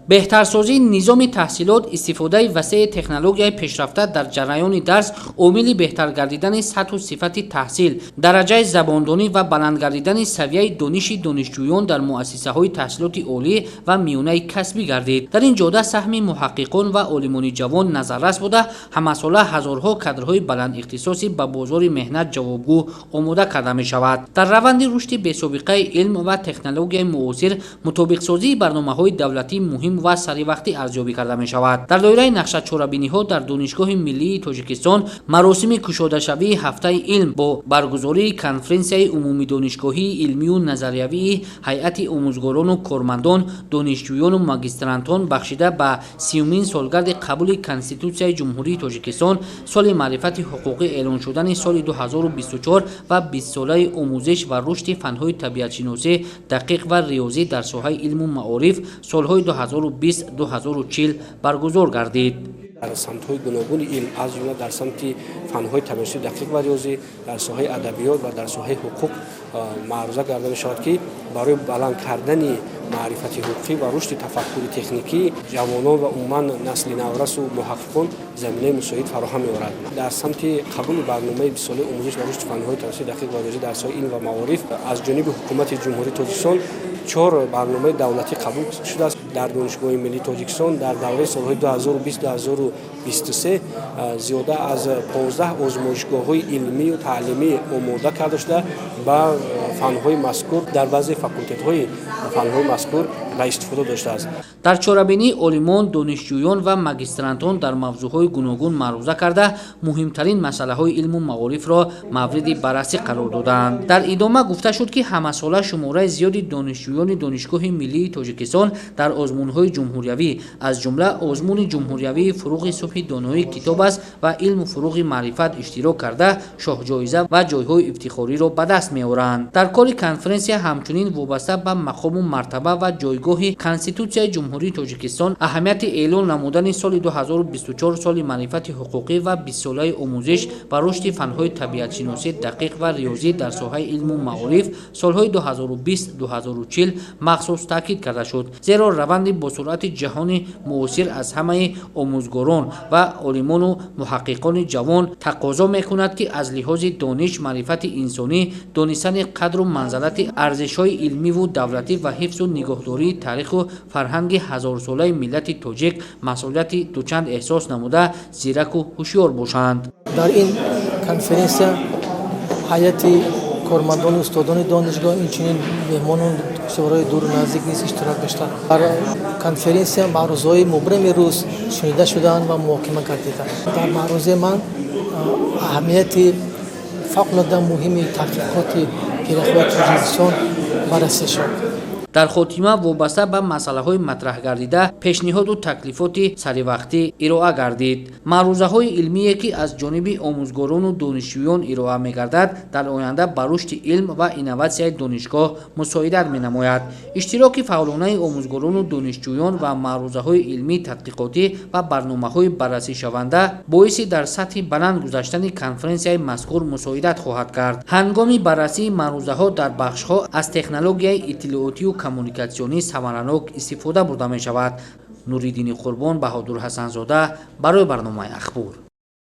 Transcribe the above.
بهترسازی نظام تحصیلات، استفاده وسیع تکنولوژی پیشرفته در جریان درس عامل بهتر گردیدن سطح و صفت تحصیل، درجه زباندانی و بلند گردیدن سویه دانش دانشجویان در مؤسسه‌های تحصیلات عالی و میانه کسبی گردید. در این جهت سهم محققان و عالمان جوان نظررس بوده همساله هزارها کادرهای بلند اختصاصی به بازار مهنت جوابگو آماده کرده می شود. در روند رشد بی‌سابقه علم و تکنولوژی معاصر مطابق سازی برنامه‌های دولتی مهم و سریع وقتی ارزیابی کرده می شود. در دایره نقشه چهاربینی ها در دانشگاه ملی تاجیکستان مراسم گشوده شوی هفته علم با برگزاری کنفرانسیای عمومی دانشگاهی علمی و نظریوی هیئت آموزگاران و کارمندان دانشجویان و ماگسترانتان بخشیده به 30مین سالگرد قبول کنستیتوسیای جمهوری تاجیکستان سال معرفت حقوقی اعلان شدن سال 2024 و 20 ساله آموزش و رشد فن‌های طبیعت شناسی دقیق و ریاضی در ساحه علم و معارف سالهای 2020-2040 برگزار گردید. در سمت‌های گوناگون علم از جمله در سمت فن‌های طبیعی دقیق و ریاضی در ساحه ادبیات و در ساحه حقوق معروضه گردیده شود که برای بلند کردن معرفت حقوقی و رشد تفکر تکنیکی جوانان و عموما نسل نورس و محققان زمینه مساعد فراهم می‌آورد. در سمت قبول برنامه 20 ساله آموزش و رشد فن‌های طبیعی دقیق و ریاضی در ساحه علم و معارف از جانب حکومت جمهوری تاجیکستان 4 برنامه دولتی قبول شده است. در دانشگاه ملی تاجیکستان در دوره سال‌های 2020-2023 زیاده از 15 آزمایشگاه‌های علمی و تعلیمی آماده کرده شده با فن‌های مذکور در بعضی فاکولته‌های فن‌های مذکور به استفاده داشته است. در چهاربینی عالمان، دانشجویان و ماگسترانتان در موضوعهای گوناگون معروضه کرده مهمترین مسائل علم و معارف را مورد بررسی قرار دادند. در ادامه گفته شد که همساله شماره زیادی دانشجویان دانشگاه ملی تاجیکستان در آزمون‌های جمهوریوی از جمله آزمون جمهوریوی فروغ صبح دانایی کتاب است و علم و فروغ معرفت اشتراک کرده شاه جایزه و جایهای افتخاری را به دست می‌آورند. در کل کنفرانس همچنین وابسته به مقام و مرتبه و جایگاه کنستیتوسیای جمهوری تاجیکستان اهمیت اعلان نمودن سال 2024 سال معرفت حقوقی و 20 ساله آموزش و رشد فن‌های طبیعت شناسی دقیق و ریاضی در ساحه علم و معارف سالهای 2020-2040 مخصوص تاکید کرده شد، زیرا روند با سرعت جهان معاصر از همه آموزگاران و عالمان و محققان جوان تقاضا می‌کند که از لحاظ دانش معرفت انسانی دانستن قدر و منزلت ارزش‌های علمی و دولتی و حفظ و نگهداری تاریخ و فرهنگ هزار ساله ملت تاجیک مسئولیت دوچند احساس نموده زیرک و هوشیار باشند. در این کنفرانس هیئت کارمندان و استادان دانشگاه اینچنین مهمانان کشورهای دور و نزدیک نیز اشتراک داشتند. در کنفرانس معروضه‌های مبرم روز شنیده شدند و محاکمه گردیدند. در معروضه من اهمیت فوق‌العاده مهم تحقیقات پیرخواه تاجیکستان بررسی شد. در خاتمه وابسته به مسائل مطرح گردیده پیشنهاد و تکلیفات سریع ارائه گردید. معروضه‌های علمی که از جانب آموزگاران و دانشجویان ارائه می‌گردد در آینده به رشد علم و اینواسیون دانشگاه مساعدت می‌نماید. اشتراک فعالانه آموزگاران و دانشجویان و معروضه‌های علمی تحقیقاتی و برنامه‌های بررسی شونده باعث در سطح بلند گذاشتن کنفرانس‌های مذکور مساعدت خواهد کرد. هنگام بررسی معروضه‌ها در بخش‌ها از تکنولوژی اطلاعاتی و کمونیکاسیونی ثمرناک استفاده برده می شود. نوریدین قربان، بهادر حسن زاده برای برنامه اخبار.